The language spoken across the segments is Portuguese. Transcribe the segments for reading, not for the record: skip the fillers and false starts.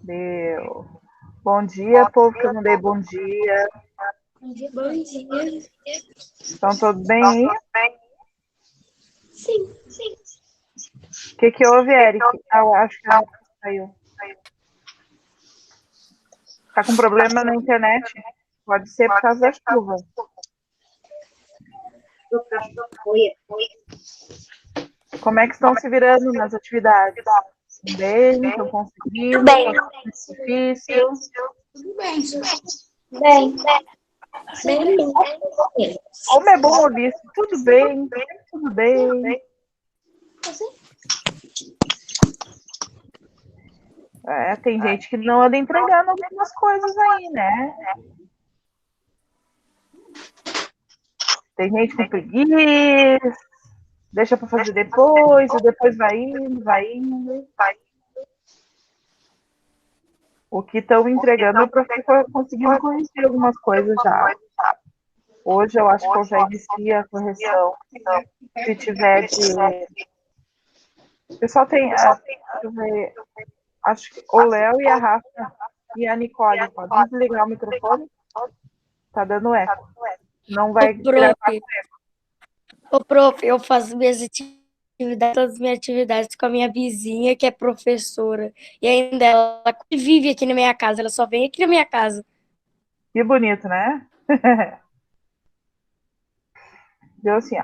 Deu. Bom dia, povo que eu não dei bom dia. Bom dia. Estão todos bem aí? Sim. O que houve, Eric? Eu acho que ela saiu. Tá com problema na internet? Pode ser por causa da chuva. Como é que estão se virando nas atividades? Bem? Estão conseguindo? Bem. Difícil? Tudo bem. Bem. Como é bom ouvir isso. Tudo bem, tudo bem. Tem gente que não anda entregando algumas coisas aí, né? Tem gente com preguiça, deixa para fazer depois, e depois vai indo. O que estão entregando é para ficar conseguindo corrigir algumas coisas já. Hoje eu acho que eu já inicio a correção. Se tiver de. O pessoal tem. Deixa eu ver. Acho que o Léo e a Rafa e a Nicole podem desligar o microfone. Tá dando eco. Não vai gravar com eco. Prof, eu faço todas as minhas atividades com a minha vizinha, que é professora. E ainda ela vive aqui na minha casa, ela só vem aqui na minha casa. Que bonito, né? Então, assim,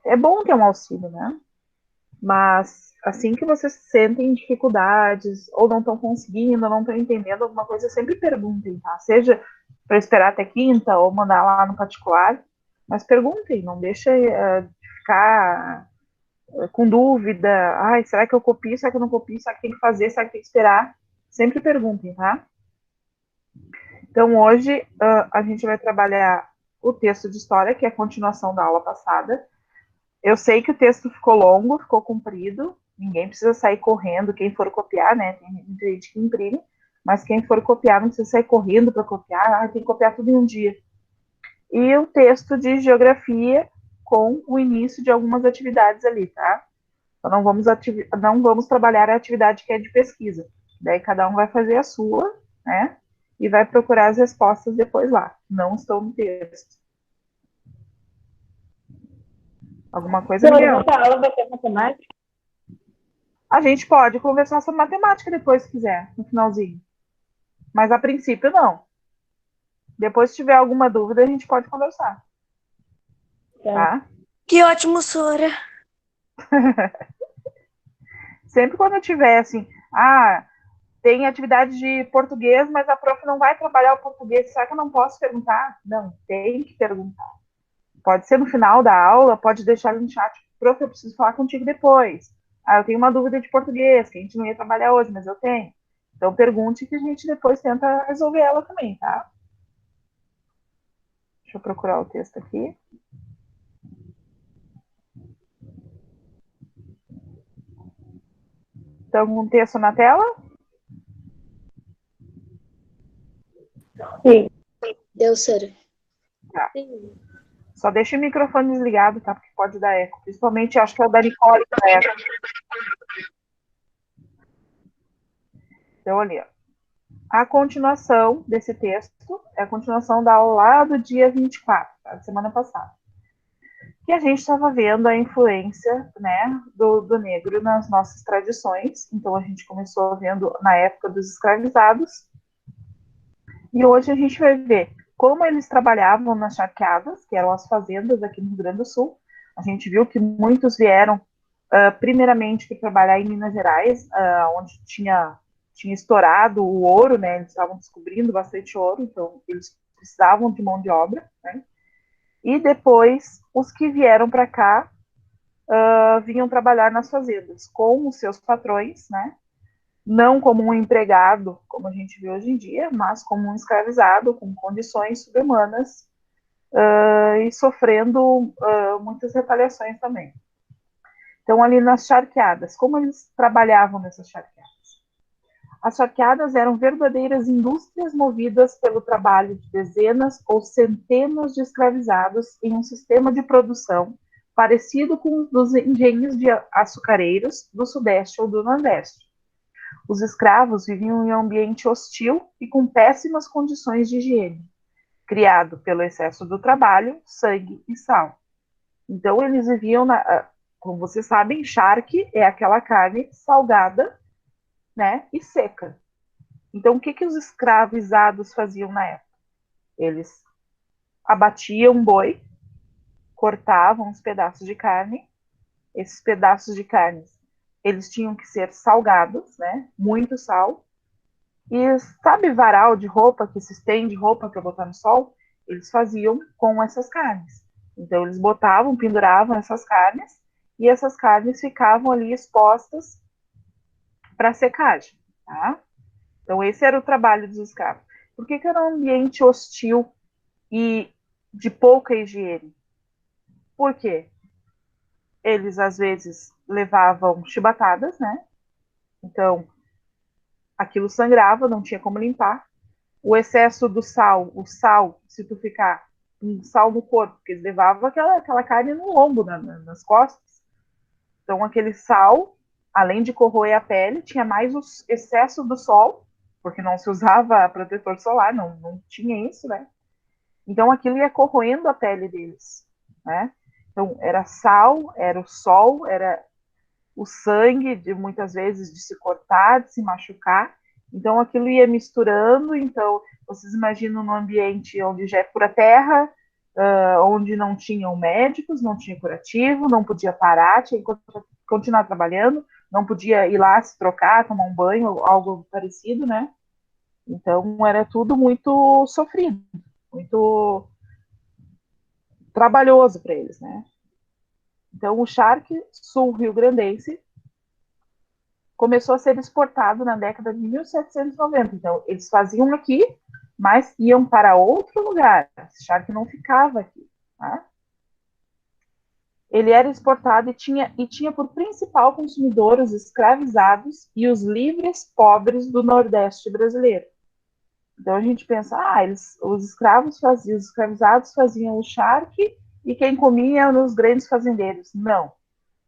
é bom ter um auxílio, né? Mas assim que vocês sentem dificuldades, ou não estão conseguindo, não estão entendendo alguma coisa, sempre perguntem, tá? Seja para esperar até quinta ou mandar lá no particular, mas perguntem, não deixa ficar com dúvida. Ai, será que eu copio? Será que eu não copio? Será que tem que fazer? Será que tem que esperar? Sempre perguntem, tá? Então, hoje a gente vai trabalhar o texto de história, que é a continuação da aula passada. Eu sei que o texto ficou longo, ficou comprido, ninguém precisa sair correndo, quem for copiar, né? Tem gente que imprime, mas quem for copiar não precisa sair correndo para copiar, tem que copiar tudo em um dia. E o texto de geografia com o início de algumas atividades ali, tá? Então não vamos trabalhar a atividade que é de pesquisa. Daí cada um vai fazer a sua, né? E vai procurar as respostas depois lá. Não estão no texto. Alguma coisa, Miguel? Essa aula vai ter matemática? A gente pode conversar sobre matemática depois, se quiser, no finalzinho. Mas a princípio, não. Depois, se tiver alguma dúvida, a gente pode conversar. Tá? Que ótimo, Sora. Sempre quando eu tiver, assim, tem atividade de português, mas a prof não vai trabalhar o português, será que eu não posso perguntar? Não, tem que perguntar. Pode ser no final da aula, pode deixar no chat, prof, eu preciso falar contigo depois. Eu tenho uma dúvida de português, que a gente não ia trabalhar hoje, mas eu tenho. Então, pergunte que a gente depois tenta resolver ela também, tá? Deixa eu procurar o texto aqui. Então, um texto na tela? Sim. Deu, Sora. Tá. Só deixa o microfone desligado, tá? Porque pode dar eco. Principalmente, acho que é o da Nicole que dá eco. Então, ali, ó. A continuação desse texto é a continuação da aula lá do dia 24, tá? Da semana passada. E a gente estava vendo a influência, né, do negro nas nossas tradições. Então, a gente começou vendo na época dos escravizados. E hoje a gente vai ver como eles trabalhavam nas charqueadas, que eram as fazendas aqui no Rio Grande do Sul. A gente viu que muitos vieram, primeiramente, para trabalhar em Minas Gerais, onde tinha estourado o ouro, né? Eles estavam descobrindo bastante ouro, então eles precisavam de mão de obra, né? E depois, os que vieram para cá vinham trabalhar nas fazendas com os seus patrões, né? Não como um empregado, como a gente vê hoje em dia, mas como um escravizado, com condições subhumanas e sofrendo muitas retaliações também. Então, ali nas charqueadas, como eles trabalhavam nessas charqueadas? As charqueadas eram verdadeiras indústrias movidas pelo trabalho de dezenas ou centenas de escravizados em um sistema de produção parecido com os dos engenhos de açucareiros do Sudeste ou do Nordeste. Os escravos viviam em um ambiente hostil e com péssimas condições de higiene, criado pelo excesso do trabalho, sangue e sal. Então, eles viviam, como vocês sabem, charque é aquela carne salgada, né, e seca. Então, o que os escravizados faziam na época? Eles abatiam um boi, cortavam os pedaços de carne. Esses pedaços de carne, eles tinham que ser salgados, né? Muito sal. E sabe varal de roupa que se estende roupa para botar no sol? Eles faziam com essas carnes. Então eles botavam, penduravam essas carnes e essas carnes ficavam ali expostas para secagem, tá? Então esse era o trabalho dos escravos. Por que era um ambiente hostil e de pouca higiene? Por quê? Eles às vezes levavam chibatadas, né? Então aquilo sangrava, não tinha como limpar. O excesso do sal, o sal, se tu ficar com sal no corpo, porque eles levavam aquela carne no lombo, nas costas. Então aquele sal, além de corroer a pele, tinha mais o excesso do sol, porque não se usava protetor solar, não tinha isso, né? Então aquilo ia corroendo a pele deles, né? Então era sal, era o sol, era o sangue, de muitas vezes de se cortar, de se machucar. Então aquilo ia misturando. Então vocês imaginam num ambiente onde já é pura terra, onde não tinham médicos, não tinha curativo, não podia parar, tinha que continuar trabalhando, não podia ir lá se trocar, tomar um banho, algo parecido, né? Então era tudo muito sofrido, muito trabalhoso para eles, né? Então o charque sul-rio-grandense começou a ser exportado na década de 1790. Então, eles faziam aqui, mas iam para outro lugar. Esse charque não ficava aqui. Tá? Ele era exportado e tinha por principal consumidor os escravizados e os livres pobres do Nordeste brasileiro. Então, a gente pensa, os escravizados faziam o charque e quem comia eram os grandes fazendeiros. Não.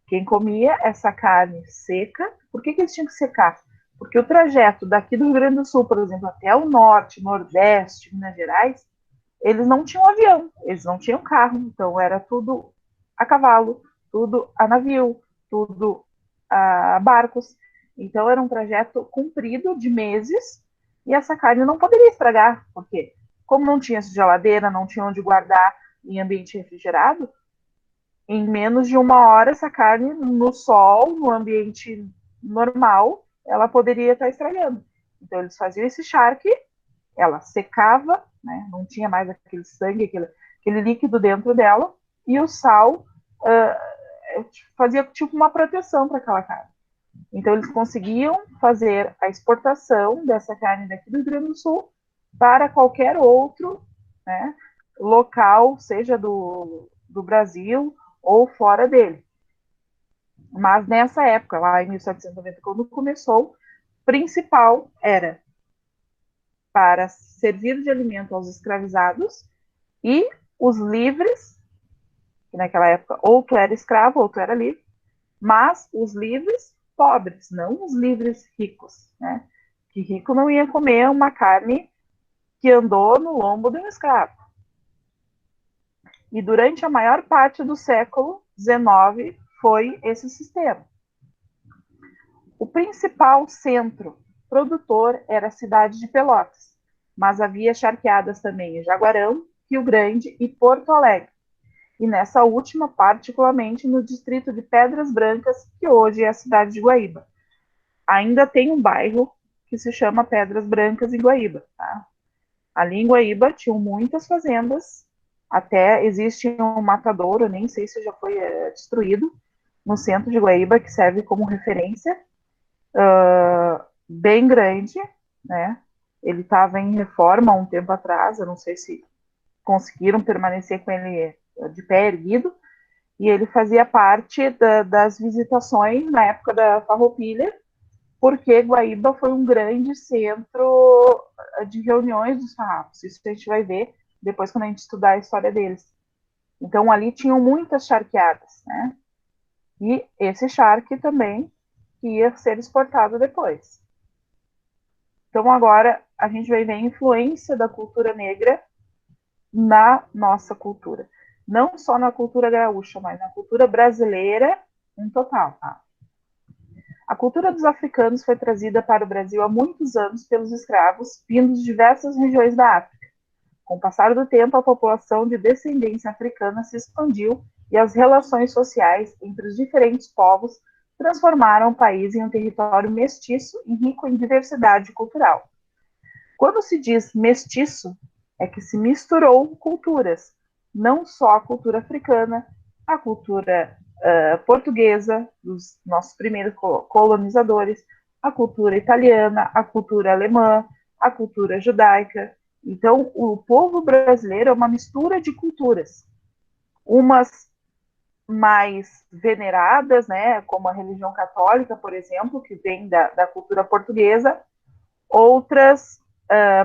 Quem comia essa carne seca, por que eles tinham que secar? Porque o trajeto daqui do Rio Grande do Sul, por exemplo, até o norte, nordeste, Minas Gerais, eles não tinham avião, eles não tinham carro, então era tudo a cavalo, tudo a navio, tudo a barcos. Então era um trajeto comprido de meses e essa carne não poderia estragar, porque como não tinha geladeira, não tinha onde guardar em ambiente refrigerado, em menos de uma hora, essa carne no sol, no ambiente normal, ela poderia estar estragando. Então, eles faziam esse charque, ela secava, né, não tinha mais aquele sangue, aquele líquido dentro dela, e o sal fazia tipo uma proteção para aquela carne. Então, eles conseguiam fazer a exportação dessa carne daqui do Rio Grande do Sul para qualquer outro, né, local, seja do Brasil ou fora dele. Mas nessa época, lá em 1790, quando começou, principal era para servir de alimento aos escravizados e os livres, que naquela época ou tu era escravo ou tu era livre, mas os livres pobres, não os livres ricos, né? Que rico não ia comer uma carne que andou no lombo de um escravo. E durante a maior parte do século XIX foi esse sistema. O principal centro produtor era a cidade de Pelotas, mas havia charqueadas também em Jaguarão, Rio Grande e Porto Alegre. E nessa última, particularmente no distrito de Pedras Brancas, que hoje é a cidade de Guaíba. Ainda tem um bairro que se chama Pedras Brancas em Guaíba. Tá? Ali em Guaíba tinham muitas fazendas, até existe um matadouro, nem sei se já foi destruído, no centro de Guaíba, que serve como referência, bem grande, né? Ele estava em reforma há um tempo atrás, eu não sei se conseguiram permanecer com ele de pé erguido, e ele fazia parte das visitações na época da Farroupilha, porque Guaíba foi um grande centro de reuniões dos farrapos. Isso a gente vai ver depois quando a gente estudar a história deles. Então ali tinham muitas charqueadas, né? E esse charque também ia ser exportado depois. Então, agora, a gente vai ver a influência da cultura negra na nossa cultura. Não só na cultura gaúcha, mas na cultura brasileira em total. Tá? A cultura dos africanos foi trazida para o Brasil há muitos anos pelos escravos vindos de diversas regiões da África. Com o passar do tempo, a população de descendência africana se expandiu e as relações sociais entre os diferentes povos transformaram o país em um território mestiço e rico em diversidade cultural. Quando se diz mestiço, é que se misturou culturas, não só a cultura africana, a cultura portuguesa, dos nossos primeiros colonizadores, a cultura italiana, a cultura alemã, a cultura judaica. Então, o povo brasileiro é uma mistura de culturas, umas mais veneradas, né, como a religião católica, por exemplo, que vem da cultura portuguesa, outras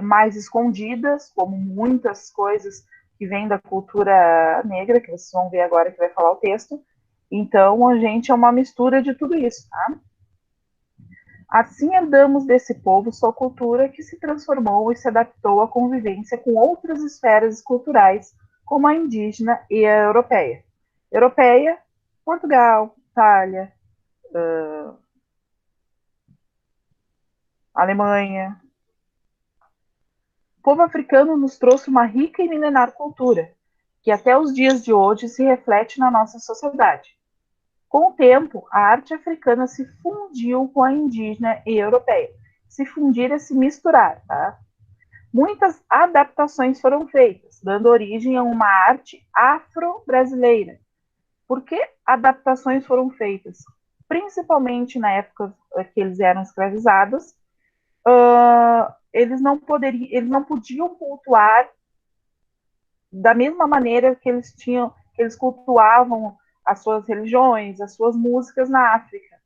mais escondidas, como muitas coisas que vêm da cultura negra, que vocês vão ver agora que vai falar o texto. Então, a gente é uma mistura de tudo isso, tá? Assim herdamos desse povo sua cultura que se transformou e se adaptou à convivência com outras esferas culturais, como a indígena e a europeia. Europeia, Portugal, Itália, Alemanha. O povo africano nos trouxe uma rica e milenar cultura, que até os dias de hoje se reflete na nossa sociedade. Com o tempo, a arte africana se fundiu com a indígena e europeia. Se fundir é se misturar, tá? Muitas adaptações foram feitas, dando origem a uma arte afro-brasileira. Por que adaptações foram feitas? Principalmente na época que eles eram escravizados, eles não podiam cultuar da mesma maneira que eles cultuavam as suas religiões, as suas músicas na África.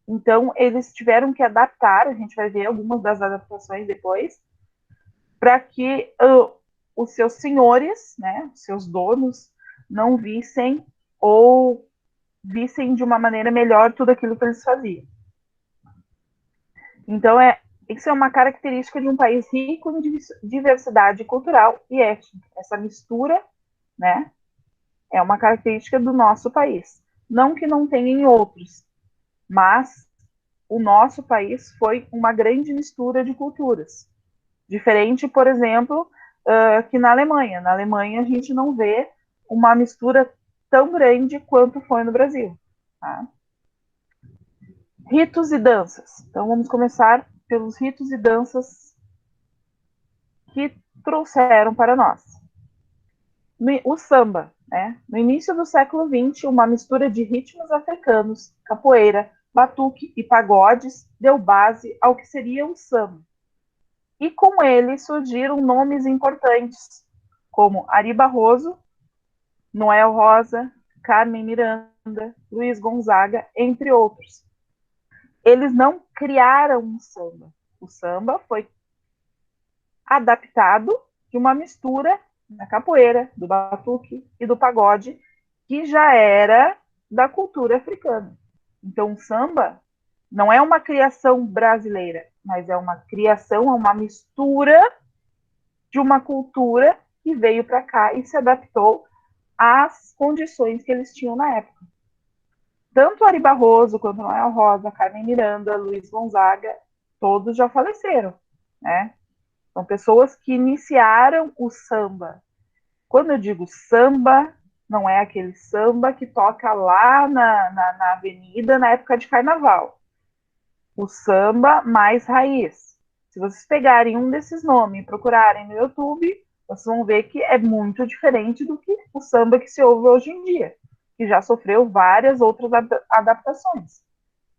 Então, eles tiveram que adaptar, a gente vai ver algumas das adaptações depois, para que os seus senhores, né, os seus donos, não vissem ou vissem de uma maneira melhor tudo aquilo que eles faziam. Então, isso é uma característica de um país rico em diversidade cultural e étnica. Essa mistura, né, é uma característica do nosso país. Não que não tenha em outros, mas o nosso país foi uma grande mistura de culturas. Diferente, por exemplo, que na Alemanha. Na Alemanha a gente não vê uma mistura tão grande quanto foi no Brasil. Tá? Ritos e danças. Então vamos começar pelos ritos e danças que trouxeram para nós. O samba, né? No início do século XX, uma mistura de ritmos africanos, capoeira, batuque e pagodes deu base ao que seria o samba. E com ele surgiram nomes importantes, como Ari Barroso, Noel Rosa, Carmen Miranda, Luiz Gonzaga, entre outros. Eles não criaram um samba. O samba foi adaptado de uma mistura da capoeira, do batuque e do pagode, que já era da cultura africana. Então, o samba não é uma criação brasileira, mas é uma criação, é uma mistura de uma cultura que veio para cá e se adaptou às condições que eles tinham na época. Tanto Ari Barroso quanto Noel Rosa, Carmen Miranda, Luiz Gonzaga, todos já faleceram, né? São pessoas que iniciaram o samba. Quando eu digo samba, não é aquele samba que toca lá na avenida na época de carnaval. O samba mais raiz. Se vocês pegarem um desses nomes e procurarem no YouTube, vocês vão ver que é muito diferente do que o samba que se ouve hoje em dia, que já sofreu várias outras adaptações.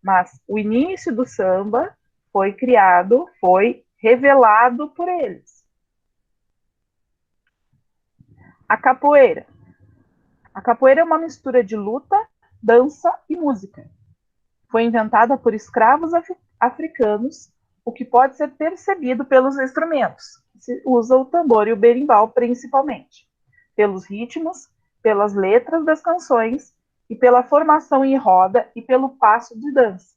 Mas o início do samba foi criado, foi revelado por eles. A capoeira. A capoeira é uma mistura de luta, dança e música. Foi inventada por escravos africanos, o que pode ser percebido pelos instrumentos. Se usa o tambor e o berimbau principalmente, pelos ritmos, pelas letras das canções e pela formação em roda e pelo passo de dança.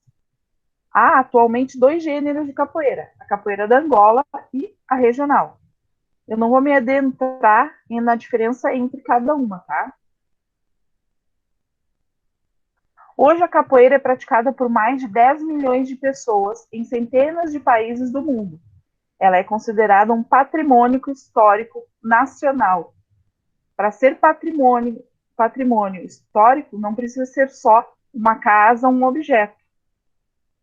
Há atualmente 2 gêneros de capoeira, a capoeira da Angola e a regional. Eu não vou me adentrar na diferença entre cada uma, tá? Hoje a capoeira é praticada por mais de 10 milhões de pessoas em centenas de países do mundo. Ela é considerada um patrimônio histórico nacional. Para ser patrimônio histórico, não precisa ser só uma casa, um objeto.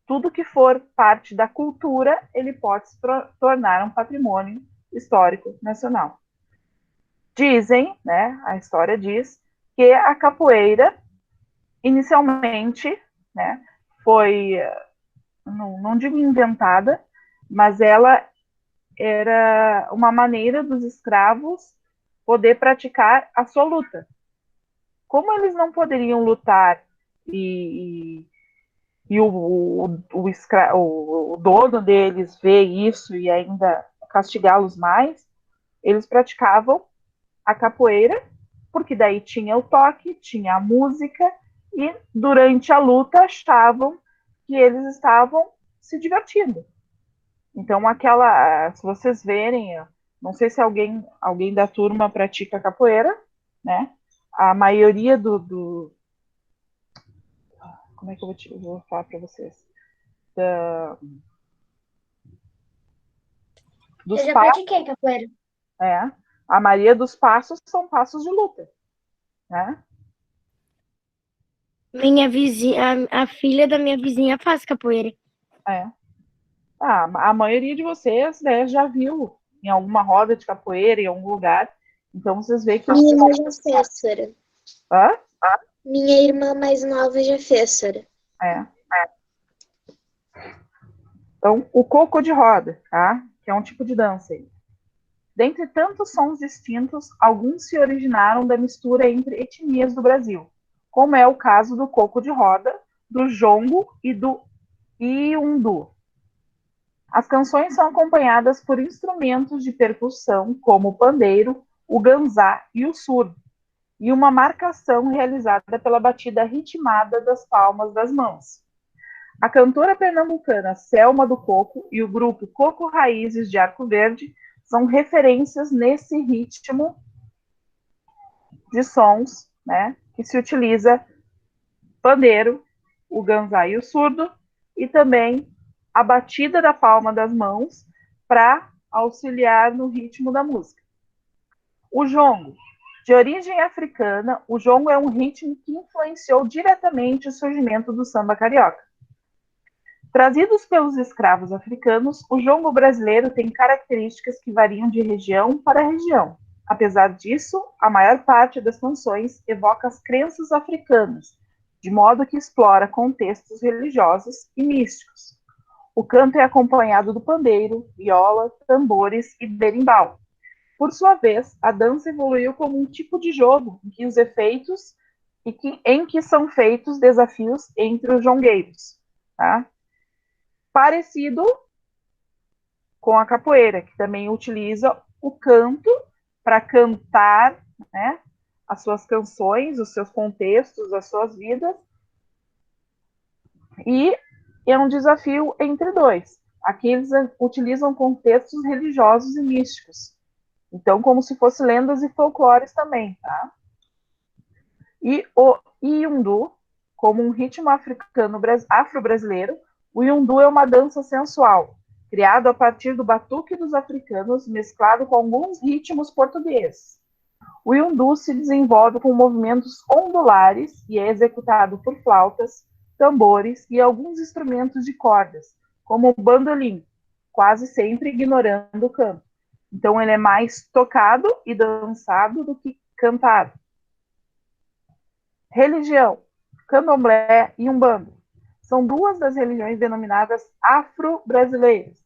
Tudo que for parte da cultura, ele pode se tornar um patrimônio histórico nacional. Dizem, né, a história diz, que a capoeira, inicialmente, né, foi, não digo inventada, mas ela era uma maneira dos escravos poder praticar a sua luta. Como eles não poderiam lutar e o dono deles ver isso e ainda castigá-los mais, eles praticavam a capoeira, porque daí tinha o toque, tinha a música, e durante a luta achavam que eles estavam se divertindo. Então, se vocês verem, não sei se alguém da turma pratica capoeira, né? A maioria como é que eu vou falar para vocês? Dos Eu já passos, pratiquei capoeira. a maioria dos passos são passos de luta, né? Minha vizinha, a filha da minha vizinha faz capoeira. É. A maioria de vocês, né, já viu em alguma roda de capoeira, em algum lugar. Então, vocês veem que Minha irmã já fez, Sara. Hã? Minha irmã mais nova já fez, Sara. É. Então, o coco de roda, tá? Que é um tipo de dança aí. Dentre tantos sons distintos, alguns se originaram da mistura entre etnias do Brasil, como é o caso do coco de roda, do jongo e do iundu. As canções são acompanhadas por instrumentos de percussão, como o pandeiro, o ganzá e o surdo, e uma marcação realizada pela batida ritmada das palmas das mãos. A cantora pernambucana Selma do Coco e o grupo Coco Raízes de Arco Verde são referências nesse ritmo de sons, né, que se utiliza pandeiro, o ganzá e o surdo, e também a batida da palma das mãos para auxiliar no ritmo da música. O jongo. De origem africana, o jongo é um ritmo que influenciou diretamente o surgimento do samba carioca. Trazidos pelos escravos africanos, o jongo brasileiro tem características que variam de região para região. Apesar disso, a maior parte das canções evoca as crenças africanas, de modo que explora contextos religiosos e místicos. O canto é acompanhado do pandeiro, viola, tambores e berimbau. Por sua vez, a dança evoluiu como um tipo de jogo em que são feitos desafios entre os jongueiros, tá? Parecido com a capoeira, que também utiliza o canto para cantar, né, as suas canções, os seus contextos, as suas vidas, e é um desafio entre dois. Aqui eles utilizam contextos religiosos e místicos, então como se fossem lendas e folclores também, tá? E o iundu, como um ritmo africano afro-brasileiro, o iundu é uma dança sensual, criado a partir do batuque dos africanos, mesclado com alguns ritmos portugueses. O iundu se desenvolve com movimentos ondulares e é executado por flautas, tambores e alguns instrumentos de cordas, como o bandolim, quase sempre ignorando o canto. Então ele é mais tocado e dançado do que cantado. Religião, candomblé e umbanda. São duas das religiões denominadas afro-brasileiras.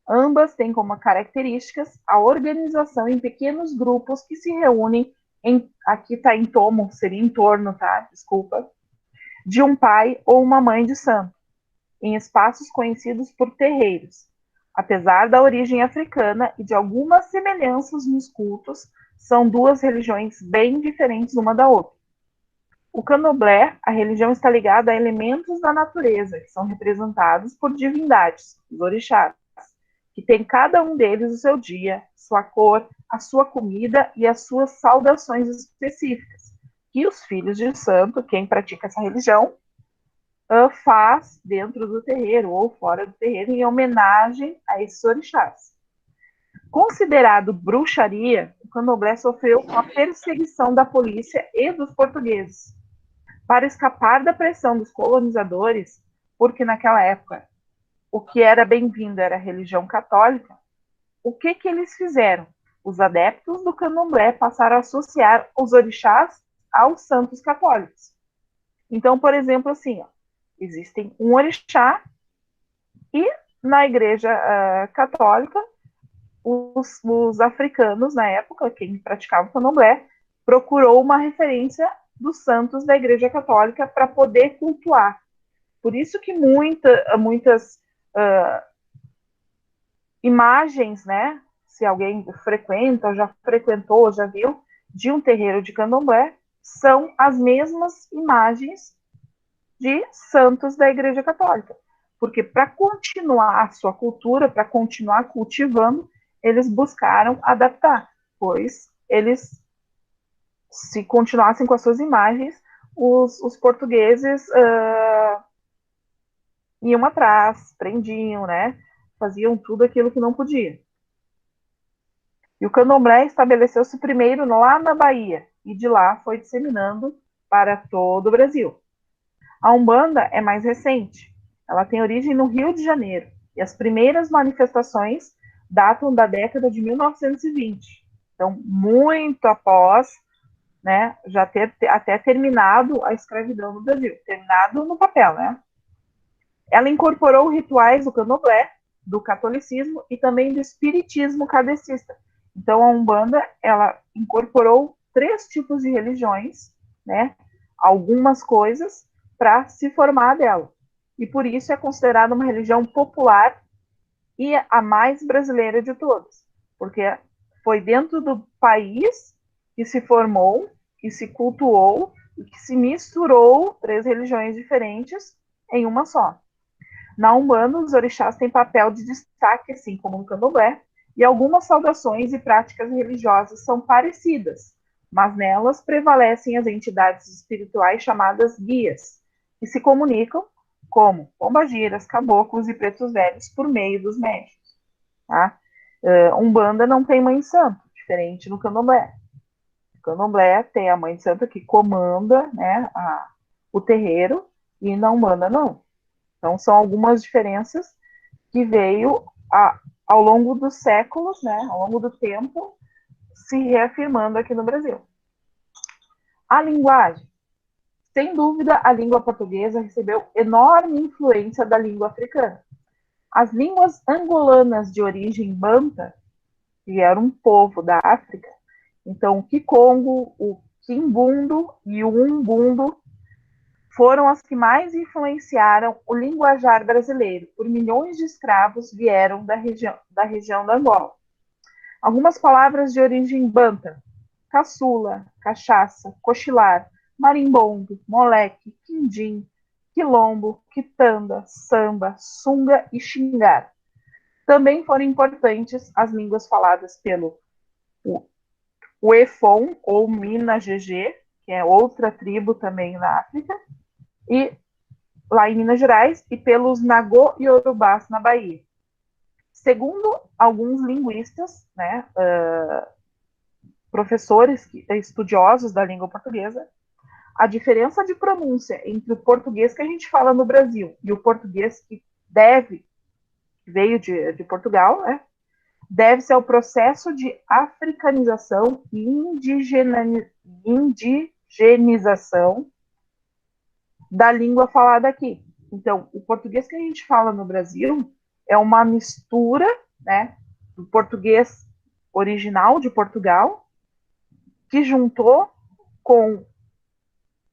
Ambas têm como características a organização em pequenos grupos que se reúnem aqui está em tomo, seria em torno, tá? Desculpa. De um pai ou uma mãe de santo, em espaços conhecidos por terreiros. Apesar da origem africana e de algumas semelhanças nos cultos, são duas religiões bem diferentes uma da outra. O candomblé, a religião está ligada a elementos da natureza, que são representados por divindades, os orixás, que tem cada um deles o seu dia, sua cor, a sua comida e as suas saudações específicas, que os filhos de santo, quem pratica essa religião, faz dentro do terreiro ou fora do terreiro em homenagem a esses orixás. Considerado bruxaria, o candomblé sofreu com a perseguição da polícia e dos portugueses. Para escapar da pressão dos colonizadores, porque naquela época o que era bem-vindo era a religião católica, o que eles fizeram? Os adeptos do candomblé passaram a associar os orixás aos santos católicos. Então, por exemplo, assim, existem um orixá e na igreja católica, os africanos, na época, quem praticava o candomblé, procurou uma referência dos santos da igreja católica para poder cultuar. Por isso que muitas imagens, né, se alguém frequenta, já frequentou, já viu, de um terreiro de candomblé, são as mesmas imagens de santos da igreja católica. Porque para continuar a sua cultura, para continuar cultivando, eles buscaram adaptar, pois eles, se continuassem com as suas imagens, os portugueses iam atrás, prendiam, né? Faziam tudo aquilo que não podia. E o candomblé estabeleceu-se primeiro lá na Bahia, e de lá foi disseminando para todo o Brasil. A Umbanda é mais recente. Ela tem origem no Rio de Janeiro, e as primeiras manifestações datam da década de 1920. Então, muito após, né, já ter até terminado a escravidão no Brasil, terminado no papel, né? Ela incorporou rituais do candomblé, do catolicismo e também do espiritismo kardecista. Então, a Umbanda, ela incorporou 3 tipos de religiões, né, algumas coisas, para se formar dela. E por isso é considerada uma religião popular e a mais brasileira de todas, porque foi dentro do país que se formou, que se cultuou e que se misturou 3 religiões diferentes em uma só. Na Umbanda, os orixás têm papel de destaque, assim como no candomblé, e algumas saudações e práticas religiosas são parecidas, mas nelas prevalecem as entidades espirituais chamadas guias, que se comunicam como pombagiras, caboclos e pretos velhos por meio dos médicos. Tá? Umbanda não tem mãe santo, diferente no candomblé. No candomblé tem a mãe santa que comanda, né, o terreiro, e na Umbanda não. Então são algumas diferenças que veio ao longo dos séculos, né, ao longo do tempo, se reafirmando aqui no Brasil. A linguagem. Sem dúvida, a língua portuguesa recebeu enorme influência da língua africana. As línguas angolanas de origem banta, que era um povo da África, então o Kikongo, o Kimbundo e o Umbundo foram as que mais influenciaram o linguajar brasileiro. Por milhões de escravos vieram da região da Angola. Algumas palavras de origem banta: caçula, cachaça, cochilar, marimbondo, moleque, quindim, quilombo, quitanda, samba, sunga e xingar. Também foram importantes as línguas faladas pelo Uefon, ou Mina GG, que é outra tribo também na África, e lá em Minas Gerais, e pelos Nagô e Yorubás na Bahia. Segundo alguns linguistas, né, professores, estudiosos da língua portuguesa, a diferença de pronúncia entre o português que a gente fala no Brasil e o português que veio de Portugal, né, deve-se ao processo de africanização e indigenização da língua falada aqui. Então, o português que a gente fala no Brasil é uma mistura, né, do português original de Portugal, que juntou com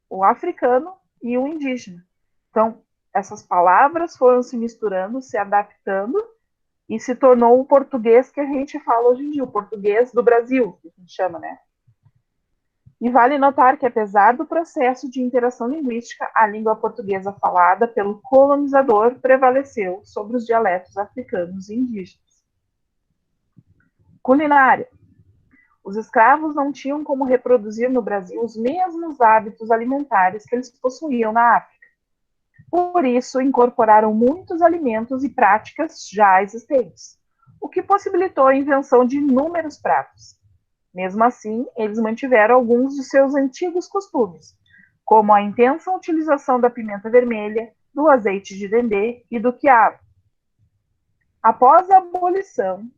o africano e o indígena. Então, essas palavras foram se misturando, se adaptando, e se tornou o português que a gente fala hoje em dia, o português do Brasil, que a gente chama, né? E vale notar que, apesar do processo de interação linguística, a língua portuguesa falada pelo colonizador prevaleceu sobre os dialetos africanos e indígenas. Culinária. Os escravos não tinham como reproduzir no Brasil os mesmos hábitos alimentares que eles possuíam na África. Por isso, incorporaram muitos alimentos e práticas já existentes, o que possibilitou a invenção de inúmeros pratos. Mesmo assim, eles mantiveram alguns de seus antigos costumes, como a intensa utilização da pimenta vermelha, do azeite de dendê e do quiabo. Após a abolição,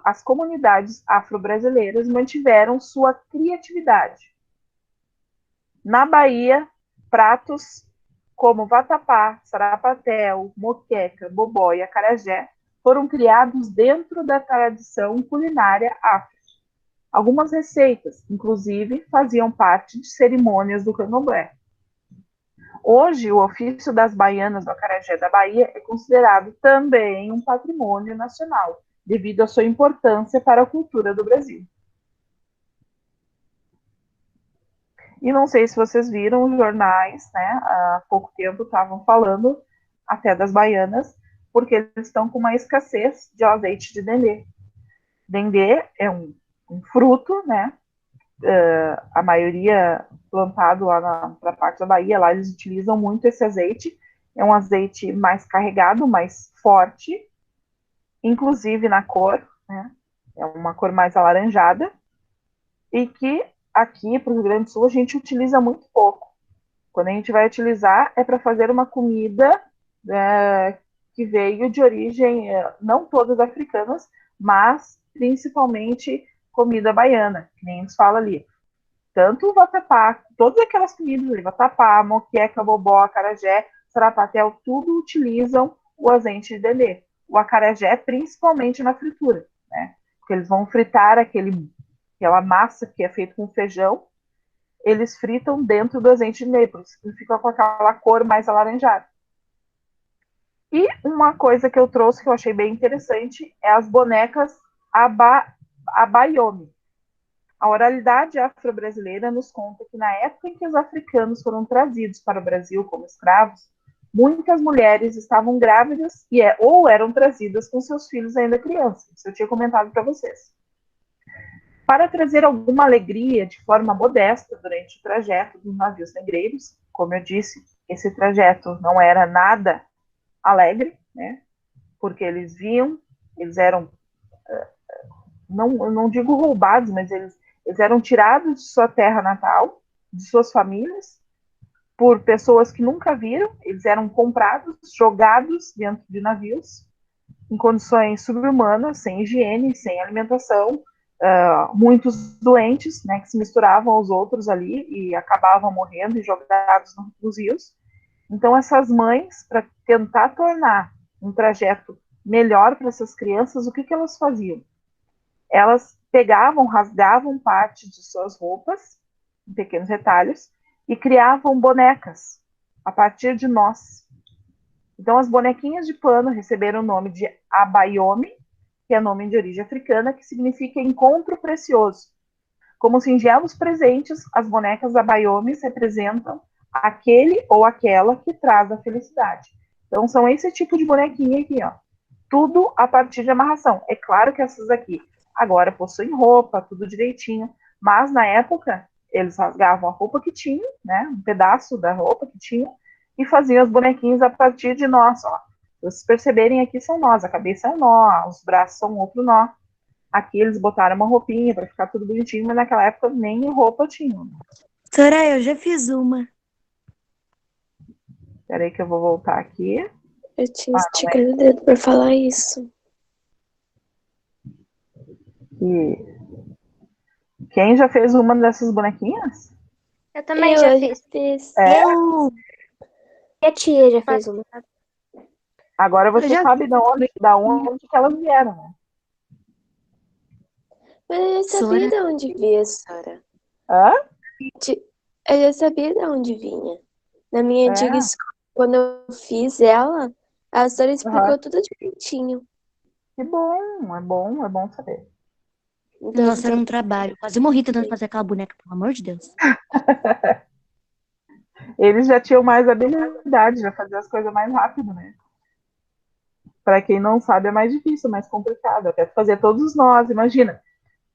as comunidades afro-brasileiras mantiveram sua criatividade. Na Bahia, pratos como vatapá, sarapatel, moqueca, bobó e acarajé foram criados dentro da tradição culinária afro. Algumas receitas, inclusive, faziam parte de cerimônias do candomblé. Hoje, o ofício das baianas do acarajé da Bahia é considerado também um patrimônio nacional, devido à sua importância para a cultura do Brasil. E não sei se vocês viram os jornais, né? Há pouco tempo estavam falando até das baianas, porque eles estão com uma escassez de azeite de dendê. Dendê é um fruto, né? A maioria plantado lá para a parte da Bahia, lá eles utilizam muito esse azeite. É um azeite mais carregado, mais forte, inclusive na cor, né? É uma cor mais alaranjada, e que aqui para o Rio Grande do Sul a gente utiliza muito pouco. Quando a gente vai utilizar é para fazer uma comida que veio de origem, não todas africanas, mas principalmente comida baiana, que nem a gente fala ali. Tanto o vatapá, todas aquelas comidas ali, vatapá, moqueca, bobó, acarajé, sarapatel, tudo utilizam o azeite de dendê. O acarajé, principalmente na fritura, né? Porque eles vão fritar aquela massa que é feita com feijão, eles fritam dentro do azeite de dendê, e fica com aquela cor mais alaranjada. E uma coisa que eu trouxe que eu achei bem interessante é as bonecas Abayomi. A oralidade afro-brasileira nos conta que na época em que os africanos foram trazidos para o Brasil como escravos, muitas mulheres estavam grávidas ou eram trazidas com seus filhos ainda crianças. Isso eu tinha comentado para vocês. Para trazer alguma alegria de forma modesta durante o trajeto dos navios negreiros, como eu disse, esse trajeto não era nada alegre, né? Porque eles eram, não digo roubados, mas eles eram tirados de sua terra natal, de suas famílias, por pessoas que nunca viram, eles eram comprados, jogados dentro de navios, em condições subhumanas, sem higiene, sem alimentação, muitos doentes, né, que se misturavam aos outros ali e acabavam morrendo e jogados nos rios. Então, essas mães, para tentar tornar um trajeto melhor para essas crianças, o que elas faziam? Elas pegavam, rasgavam parte de suas roupas, em pequenos retalhos, e criavam bonecas a partir de nós. Então, as bonequinhas de pano receberam o nome de Abayomi, que é nome de origem africana, que significa encontro precioso. Como singelos presentes, as bonecas Abayomis representam aquele ou aquela que traz a felicidade. Então, são esse tipo de bonequinha aqui, ó. Tudo a partir de amarração. É claro que essas aqui agora possuem roupa, tudo direitinho, mas na época eles rasgavam a roupa que tinham, né, um pedaço da roupa que tinham, e faziam as bonequinhas a partir de nós, ó. Se vocês perceberem, aqui são nós, a cabeça é um nó, os braços são outro nó. Aqui eles botaram uma roupinha para ficar tudo bonitinho, mas naquela época nem roupa tinham. Soraya, eu já fiz uma. Peraí que eu vou voltar aqui. Eu tinha esticado o dedo pra falar isso. E quem já fez uma dessas bonequinhas? Eu também já fiz. Eu Minha tia já fez uma. Agora você já sabe da onde que elas vieram, né? Mas eu já sabia Sora. de onde vinha, Sara. Hã? Eu já sabia de onde vinha. Na minha antiga escola, quando eu fiz ela, a Sara explicou tudo direitinho. Que bom, é bom saber. Nossa, era um trabalho. Quase morri tentando fazer aquela boneca, pelo amor de Deus. Eles já tinham mais habilidade, já faziam as coisas mais rápido, né? Para quem não sabe, é mais difícil, mais complicado. Até fazer todos os nós, imagina.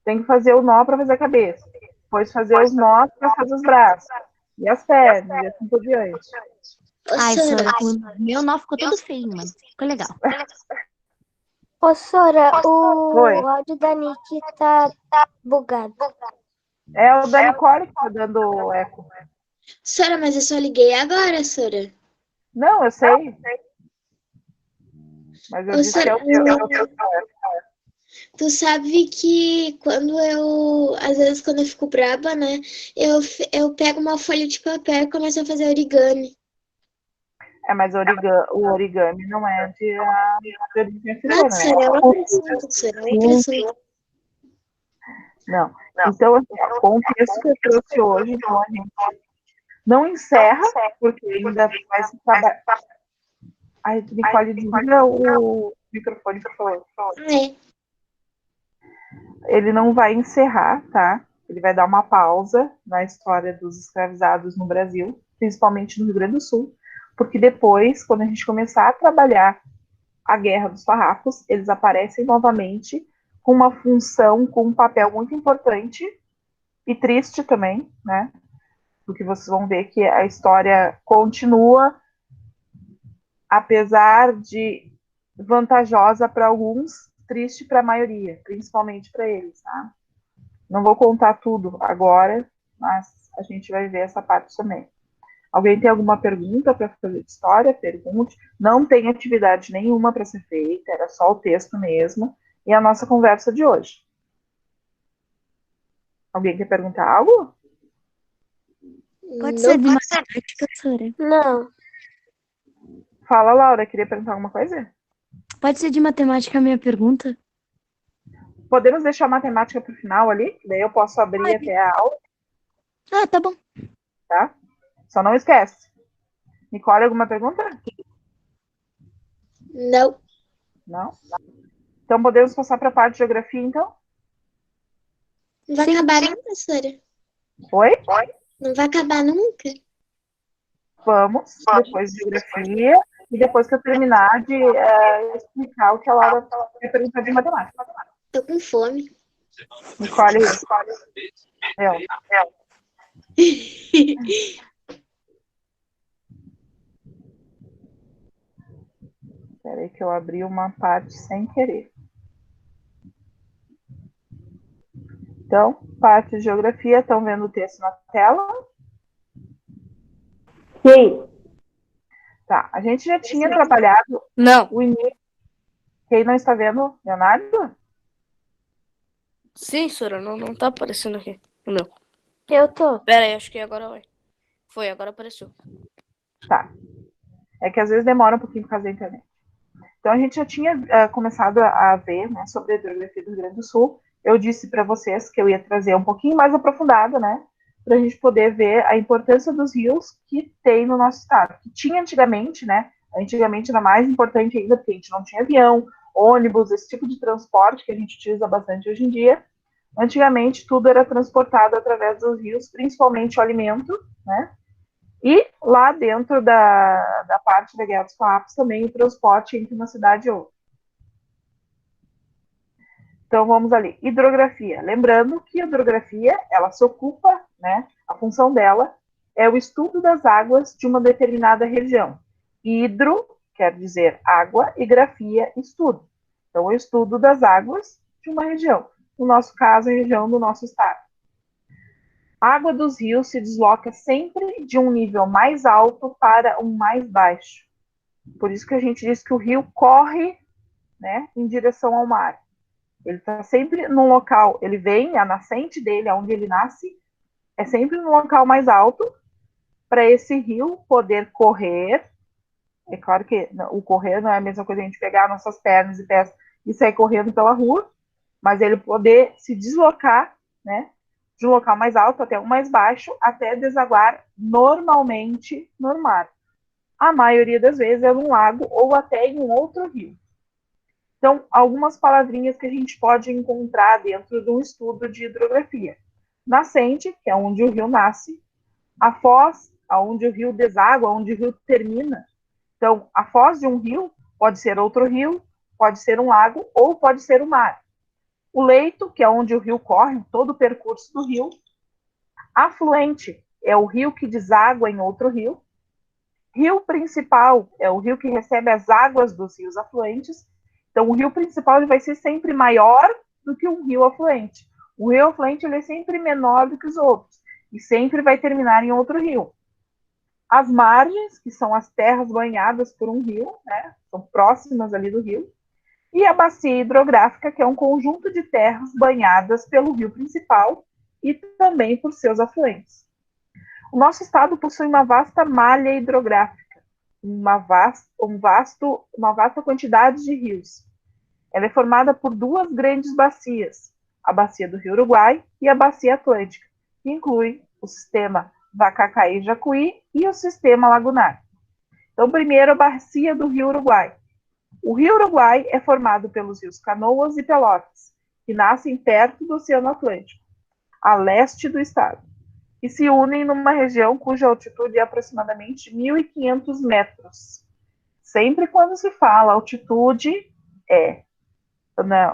Tem que fazer o nó para fazer a cabeça. Depois fazer os nós para fazer os braços. E as pernas, e assim por diante. Ai, Sora, o meu nó ficou todo feio, mas ficou legal. Ô, Sora, Oi. o áudio da Nick tá bugado. É o da Nicole que tá dando eco. Sora, mas eu só liguei agora, Sora. Não, eu sei. Mas eu Ô, disse que é Sora, o teu eco. tu sabe que às vezes quando eu fico braba, né, eu pego uma folha de papel e começo a fazer origami. É, mas o origami não é de origem Não, africana, né? Sora, é outro assunto, Sora, é outro assunto. Não. Então, assim, o contexto que eu trouxe hoje, então a gente não encerra, porque ainda vai se trabalhar. Ai, Nicole, desliga o microfone, por favor. É. Ele não vai encerrar, tá? Ele vai dar uma pausa na história dos escravizados no Brasil, principalmente no Rio Grande do Sul, porque depois, quando a gente começar a trabalhar a Guerra dos Farrapos, eles aparecem novamente com uma função, com um papel muito importante e triste também, né? Porque vocês vão ver que a história continua, apesar de vantajosa para alguns, triste para a maioria, principalmente para eles, tá? Não vou contar tudo agora, mas a gente vai ver essa parte também. Alguém tem alguma pergunta para fazer de história? Pergunte. Não tem atividade nenhuma para ser feita, era só o texto mesmo e a nossa conversa de hoje. Alguém quer perguntar algo? Pode ser de matemática, Sora? Não. Fala, Laura, queria perguntar alguma coisa? Pode ser de matemática a minha pergunta? Podemos deixar a matemática para o final ali? Daí eu posso abrir até a aula, Ah, tá bom. tá? Só não esquece. Nicole, alguma pergunta? Não. Não? Então podemos passar para a parte de geografia, então? Não vai acabar nunca, Sora. Oi? Não vai acabar nunca. Vamos, depois de geografia, e depois que eu terminar de explicar o que a Laura quer perguntar de matemática. Tô com fome. Nicole, eu. Espera aí que eu abri uma parte sem querer. Então, parte de geografia, estão vendo o texto na tela? Sim. Tá, a gente já tinha trabalhado Não. o início. Quem não está vendo, Leonardo? Sim, Sora, não tá aparecendo aqui. Não. Eu tô. Pera aí, acho que agora vai. Foi, agora apareceu. Tá. É que às vezes demora um pouquinho por causa da internet. Então, a gente já tinha começado a ver, né, sobre a hidrografia do Rio Grande do Sul. Eu disse para vocês que eu ia trazer um pouquinho mais aprofundado, né, para a gente poder ver a importância dos rios que tem no nosso estado. Que tinha antigamente, né, antigamente era mais importante ainda, porque a gente não tinha avião, ônibus, esse tipo de transporte que a gente utiliza bastante hoje em dia. Antigamente, tudo era transportado através dos rios, principalmente o alimento, né, e lá dentro da parte da Guerra dos Farrapos também o transporte entre uma cidade e outra. Então vamos ali, hidrografia. Lembrando que a hidrografia, ela se ocupa, né, a função dela é o estudo das águas de uma determinada região. Hidro quer dizer água e grafia, estudo. Então o estudo das águas de uma região. No nosso caso, a região do nosso estado. A água dos rios se desloca sempre de um nível mais alto para um mais baixo. Por isso que a gente diz que o rio corre, né, em direção ao mar. Ele está sempre num local, ele vem, a nascente dele, onde ele nasce, é sempre no local mais alto, para esse rio poder correr. É claro que o correr não é a mesma coisa a gente pegar nossas pernas e pés e sair correndo pela rua, mas ele poder se deslocar, né, de um local mais alto até um mais baixo, até desaguar normalmente no mar. A maioria das vezes é num lago ou até em um outro rio. Então, algumas palavrinhas que a gente pode encontrar dentro de um estudo de hidrografia. Nascente, que é onde o rio nasce. A foz, onde o rio deságua, onde o rio termina. Então, a foz de um rio pode ser outro rio, pode ser um lago ou pode ser o mar. O leito, que é onde o rio corre, todo o percurso do rio. Afluente é o rio que deságua em outro rio. Rio principal é o rio que recebe as águas dos rios afluentes. Então, o rio principal ele vai ser sempre maior do que um rio afluente. O rio afluente ele é sempre menor do que os outros e sempre vai terminar em outro rio. As margens, que são as terras banhadas por um rio, né, são próximas ali do rio. E a bacia hidrográfica, que é um conjunto de terras banhadas pelo rio principal e também por seus afluentes. O nosso estado possui uma vasta malha hidrográfica, uma vasta quantidade de rios. Ela é formada por duas grandes bacias, a bacia do Rio Uruguai e a bacia Atlântica, que inclui o sistema Vacacaí-Jacuí e o sistema lagunar. Então, primeiro, a bacia do Rio Uruguai. O Rio Uruguai é formado pelos rios Canoas e Pelotas, que nascem perto do Oceano Atlântico, a leste do estado, e se unem numa região cuja altitude é aproximadamente 1.500 metros. Sempre quando se fala altitude,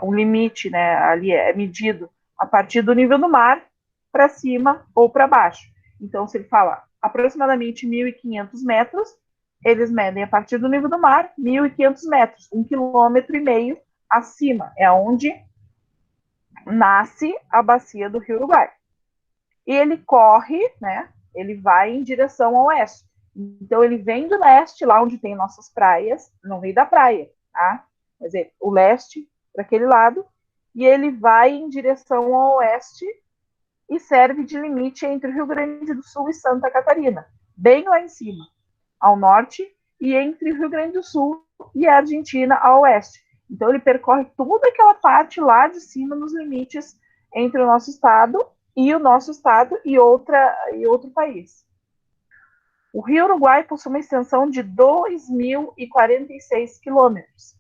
o limite, né, ali é medido a partir do nível do mar para cima ou para baixo. Então, se ele fala aproximadamente 1.500 metros, eles medem a partir do nível do mar 1.500 metros, 1,5 km acima, é onde nasce a bacia do Rio Uruguai. E ele corre, né, ele vai em direção ao oeste. Então, ele vem do leste, lá onde tem nossas praias, não vem da praia, tá? Quer dizer, o leste, para aquele lado, e ele vai em direção ao oeste e serve de limite entre o Rio Grande do Sul e Santa Catarina, bem lá em cima, ao norte, e entre o Rio Grande do Sul e a Argentina ao oeste. Então, ele percorre toda aquela parte lá de cima, nos limites entre o nosso estado e outro país. O Rio Uruguai possui uma extensão de 2.046 quilômetros.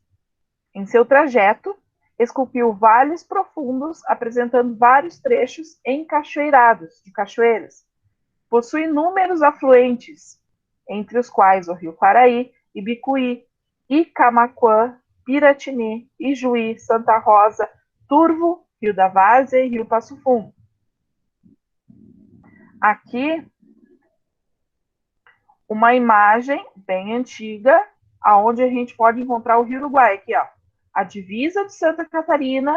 Em seu trajeto, esculpiu vales profundos, apresentando vários trechos encachoeirados de cachoeiras. Possui inúmeros afluentes, entre os quais o Rio Quaraí, Ibicuí, Icamaquã, Piratini, Ijuí, Santa Rosa, Turvo, Rio da Várzea e Rio Passo Fundo. Aqui, uma imagem bem antiga, aonde a gente pode encontrar o Rio Uruguai, aqui, ó, a divisa de Santa Catarina,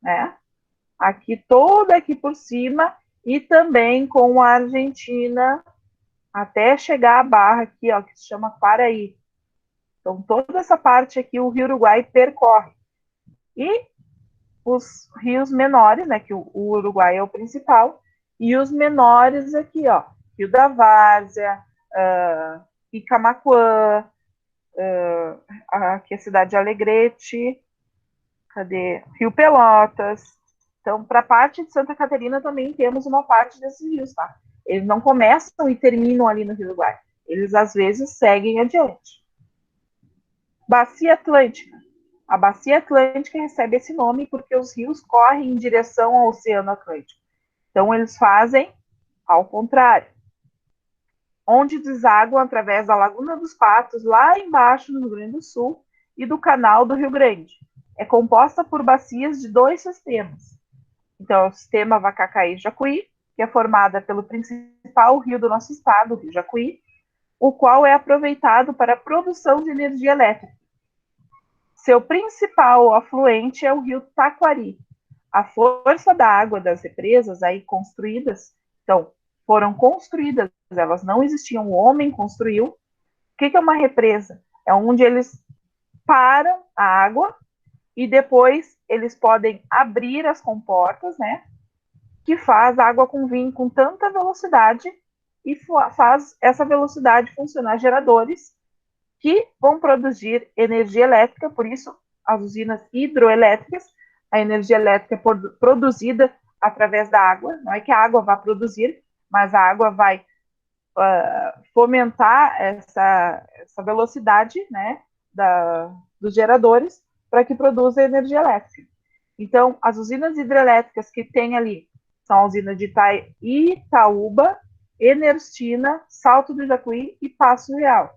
né? Aqui toda aqui por cima e também com a Argentina até chegar à barra aqui, ó, que se chama Quaraí. Então toda essa parte aqui o Rio Uruguai percorre. E os rios menores, né, que o Uruguai é o principal, e os menores aqui, ó, Rio da Várzea, Icamaquã, aqui a cidade de Alegrete, Rio Pelotas. Então, para a parte de Santa Catarina também temos uma parte desses rios, tá? Eles não começam e terminam ali no Rio Uruguai. Eles, às vezes, seguem adiante. Bacia Atlântica. A Bacia Atlântica recebe esse nome porque os rios correm em direção ao Oceano Atlântico. Então, eles fazem ao contrário. Onde desaguam através da Laguna dos Patos, lá embaixo no Rio Grande do Sul, e do Canal do Rio Grande. É composta por bacias de dois sistemas. Então, é o sistema Vacacaí-Jacuí, que é formada pelo principal rio do nosso estado, o Rio Jacuí, o qual é aproveitado para a produção de energia elétrica. Seu principal afluente é o rio Taquari. A força da água das represas aí construídas, então, foram construídas, elas não existiam, o homem construiu. O que é uma represa? É onde eles param a água e depois eles podem abrir as comportas, né? Que faz a água vir com tanta velocidade e faz essa velocidade funcionar geradores que vão produzir energia elétrica, por isso as usinas hidroelétricas, a energia elétrica é produzida através da água, não é que a água vá produzir, mas a água vai fomentar essa velocidade, né, dos geradores, para que produza energia elétrica. Então, as usinas hidrelétricas que tem ali são a usina de Itaúba, Enerstina, Salto do Jacuí e Passo Real.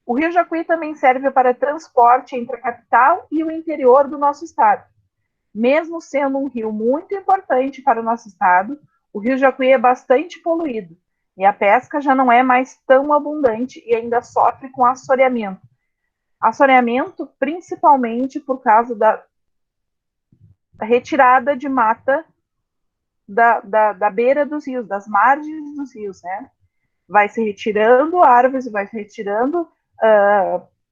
O Rio Jacuí também serve para transporte entre a capital e o interior do nosso estado. Mesmo sendo um rio muito importante para o nosso estado, o Rio Jacuí é bastante poluído e a pesca já não é mais tão abundante e ainda sofre com assoreamento. Assoreamento principalmente por causa da retirada de mata da beira dos rios, das margens dos rios, né? Vai se retirando árvores, vai se retirando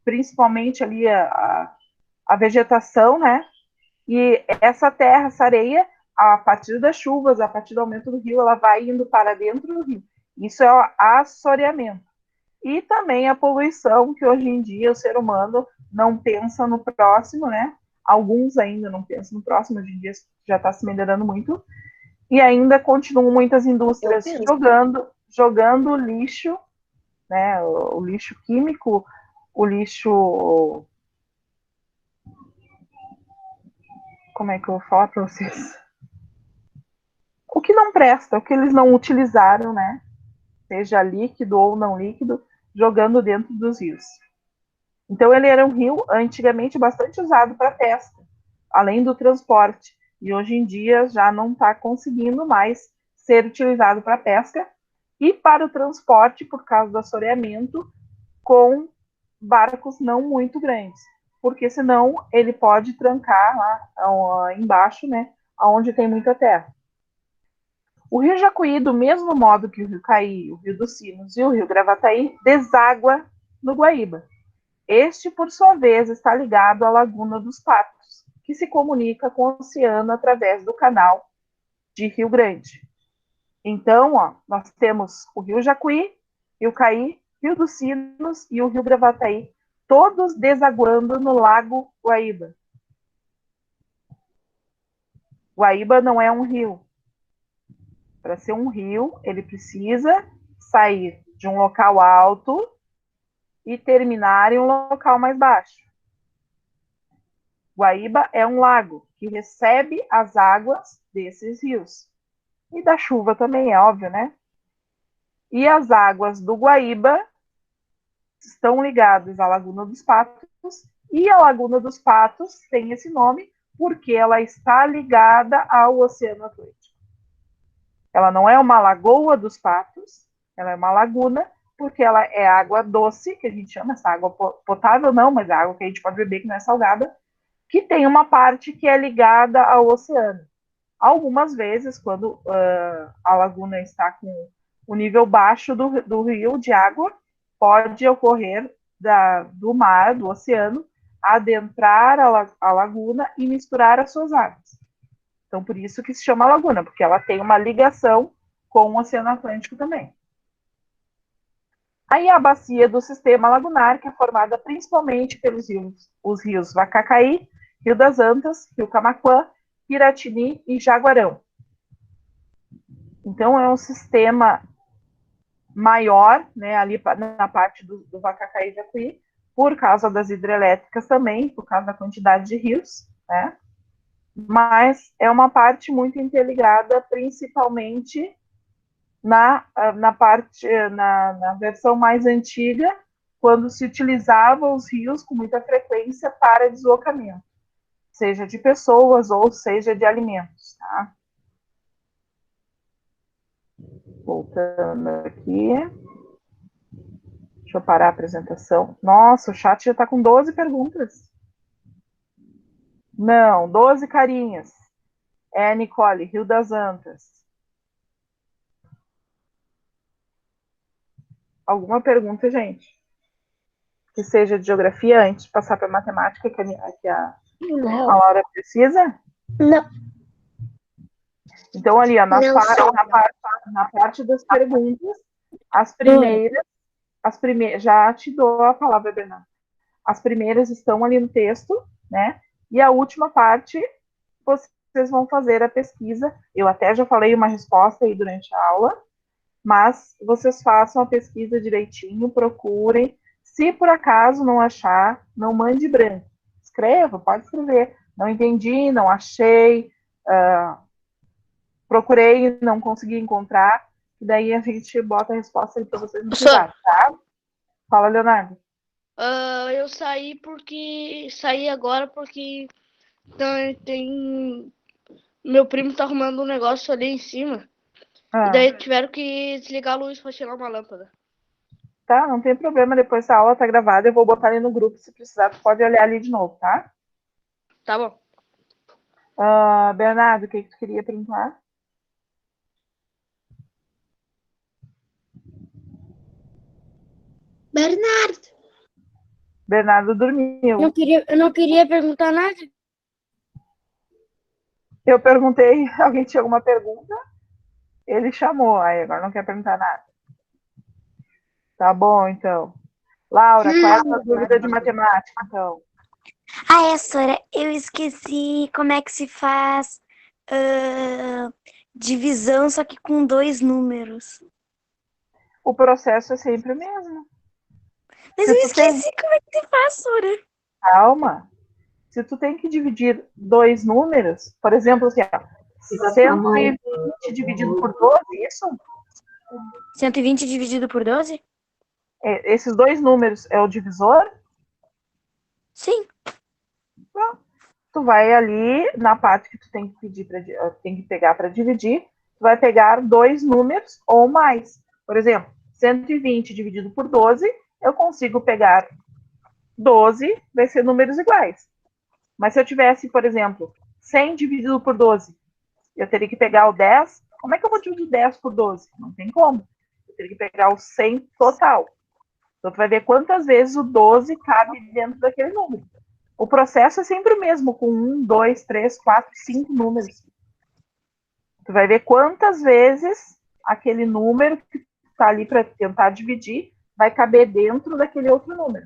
principalmente ali a vegetação, né? E essa terra, essa areia, a partir das chuvas, a partir do aumento do rio, ela vai indo para dentro do rio. Isso é o assoreamento. E também a poluição, que hoje em dia o ser humano não pensa no próximo, né? Alguns ainda não pensam no próximo, hoje em dia já está se melhorando muito. E ainda continuam muitas indústrias jogando lixo, né? O lixo químico, o lixo... Como é que eu vou falar para vocês? O que não presta, o que eles não utilizaram, né? Seja líquido ou não líquido, jogando dentro dos rios. Então, ele era um rio antigamente bastante usado para pesca, além do transporte. E hoje em dia já não está conseguindo mais ser utilizado para pesca e para o transporte, por causa do assoreamento, com barcos não muito grandes. Porque senão ele pode trancar lá embaixo, né, onde tem muita terra. O Rio Jacuí, do mesmo modo que o Rio Caí, o Rio dos Sinos e o Rio Gravataí, deságua no Guaíba. Este, por sua vez, está ligado à Laguna dos Patos, que se comunica com o oceano através do canal de Rio Grande. Então, nós temos o Rio Jacuí, Rio Caí, Rio dos Sinos e o Rio Gravataí, todos desaguando no Lago Guaíba. Guaíba não é um rio. Para ser um rio, ele precisa sair de um local alto e terminar em um local mais baixo. Guaíba é um lago que recebe as águas desses rios. E da chuva também, é óbvio, né? E as águas do Guaíba estão ligadas à Laguna dos Patos, e a Laguna dos Patos tem esse nome porque ela está ligada ao Oceano Atlântico. Ela não é uma lagoa dos patos, ela é uma laguna, porque ela é água doce, que a gente chama essa água potável, não, mas é água que a gente pode beber, que não é salgada, que tem uma parte que é ligada ao oceano. Algumas vezes, quando a laguna está com o nível baixo do rio de água, pode ocorrer do mar, do oceano, adentrar a laguna e misturar as suas águas. Então, por isso que se chama laguna, porque ela tem uma ligação com o Oceano Atlântico também. Aí a bacia do sistema lagunar, que é formada principalmente pelos rios Vacacaí, Rio das Antas, Rio Camaquã, Piratini e Jaguarão. Então, é um sistema maior, né, ali na parte do Vacacaí e Jacuí, por causa das hidrelétricas também, por causa da quantidade de rios, né? Mas é uma parte muito interligada, principalmente na versão mais antiga, quando se utilizava os rios com muita frequência para deslocamento, seja de pessoas ou seja de alimentos. Tá? Voltando aqui. Deixa eu parar a apresentação. Nossa, o chat já está com 12 perguntas. Não, 12 carinhas. Nicole, Rio das Antas. Alguma pergunta, gente? Que seja de geografia, antes de passar para matemática, que a Laura precisa? Não. Então, ali, ó, na parte das perguntas, as primeiras, já te dou a palavra, Bernardo. As primeiras estão ali no texto, né? E a última parte, vocês vão fazer a pesquisa. Eu até já falei uma resposta aí durante a aula, mas vocês façam a pesquisa direitinho, procurem. Se por acaso não achar, não mande branco. escreva, pode escrever. Não entendi, não achei, procurei, não consegui encontrar. E daí a gente bota a resposta aí para vocês no privado, tá? Fala, Leonardo. Eu saí agora porque tem meu primo tá arrumando um negócio ali em cima. E daí tiveram que desligar a luz para tirar uma lâmpada. Tá, não tem problema. Depois a aula tá gravada, eu vou botar ali no grupo. Se precisar, tu pode olhar ali de novo, tá? Tá bom. Bernardo, o que tu queria perguntar? Bernardo dormiu. Eu não queria perguntar nada. Eu perguntei, alguém tinha alguma pergunta? Ele chamou, aí agora não quer perguntar nada. Tá bom, então. Laura, qual é a tua dúvida de matemática, então? Sora, eu esqueci como é que se faz divisão, só que com 2 números. O processo é sempre o mesmo. Mas eu esqueci como é que se faz, Sora. Calma. Se tu tem que dividir 2 números, por exemplo, assim, 120 dividido por 12, isso? 120 dividido por 12? Esses 2 números é o divisor? Sim. Bom, tu vai ali na parte que tu tem que pegar para dividir, tu vai pegar 2 números ou mais. Por exemplo, 120 dividido por 12, eu consigo pegar 12, vai ser números iguais. Mas se eu tivesse, por exemplo, 100 dividido por 12, eu teria que pegar o 10. Como é que eu vou dividir 10 por 12? Não tem como. Eu teria que pegar o 100 total. Então, tu vai ver quantas vezes o 12 cabe dentro daquele número. O processo é sempre o mesmo, com 1, 2, 3, 4, 5 números. Tu vai ver quantas vezes aquele número que está ali para tentar dividir vai caber dentro daquele outro número.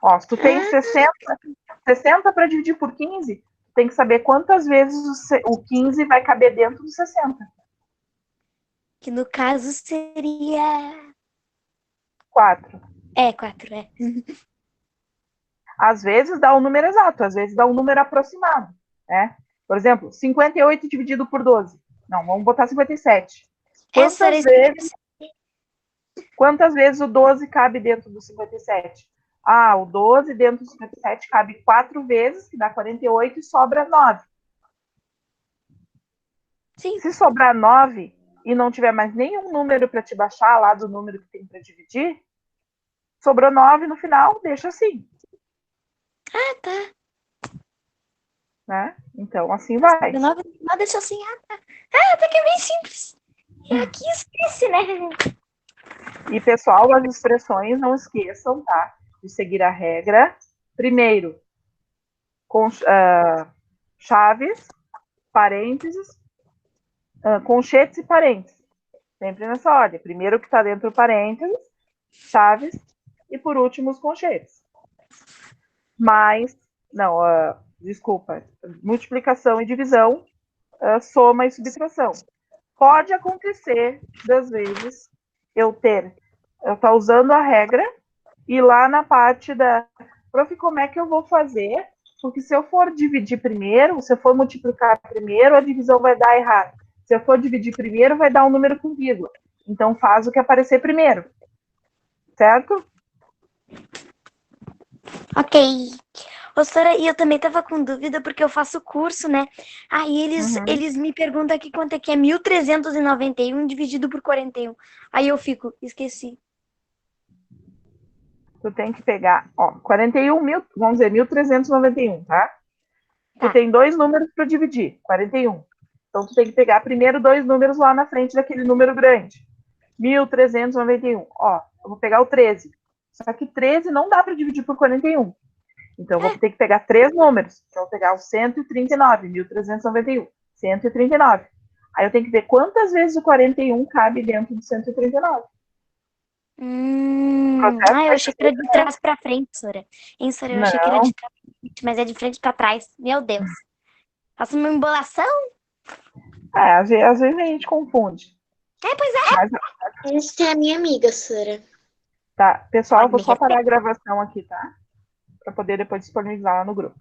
Ó, se tu tem 60 para dividir por 15, tem que saber quantas vezes o 15 vai caber dentro do 60. Que no caso seria 4. 4, é. Às vezes dá um número exato, às vezes dá um número aproximado, né? Por exemplo, 58 dividido por 12. Não, vamos botar 57. Quantas vezes o 12 cabe dentro do 57? O 12 dentro do 57 cabe 4 vezes, que dá 48, e sobra 9. Sim. Se sobrar 9 e não tiver mais nenhum número para te baixar lá do número que tem para dividir, sobrou 9 no final, deixa assim. Tá. Né? Então, assim vai. 9 no final deixa assim. Tá. Até que é bem simples. E aqui esquece, né? E, pessoal, as expressões, não esqueçam, tá? De seguir a regra. Primeiro, com chaves, parênteses, conchetes e parênteses. Sempre nessa ordem. Primeiro o que está dentro do parênteses, chaves, e por último os conchetes. Multiplicação e divisão, soma e subtração. Pode acontecer, das vezes, eu estar usando a regra e lá na parte da... Prof, como é que eu vou fazer? Porque se eu for dividir primeiro, se eu for multiplicar primeiro, a divisão vai dar errado. Se eu for dividir primeiro, vai dar um número com vírgula. Então, faz o que aparecer primeiro. Certo? Ok. Sora, e eu também tava com dúvida porque eu faço curso, né? Aí eles me perguntam aqui quanto é que é 1.391 dividido por 41. Aí eu fico, esqueci. Tu tem que pegar, 41 mil, vamos dizer, 1.391, tá? Tu Tá. tem 2 números para dividir, 41. Então, tu tem que pegar primeiro 2 números lá na frente daquele número grande. 1.391. Eu vou pegar o 13. Só que 13 não dá para dividir por 41. Então, eu vou ter que pegar 3 números. Então, eu vou pegar o 139, 1.391. 139. Aí eu tenho que ver quantas vezes o 41 cabe dentro do 139. Eu achei que era de trás pra frente, Sora. Hein, Sora? Eu achei que era de trás pra frente, mas é de frente pra trás. Meu Deus. Faço uma embolação? Às vezes a gente confunde. Pois é. Essa é a minha amiga, Sora. Tá, pessoal, eu vou Me só parar a gravação aqui, tá? para poder depois disponibilizar lá no grupo.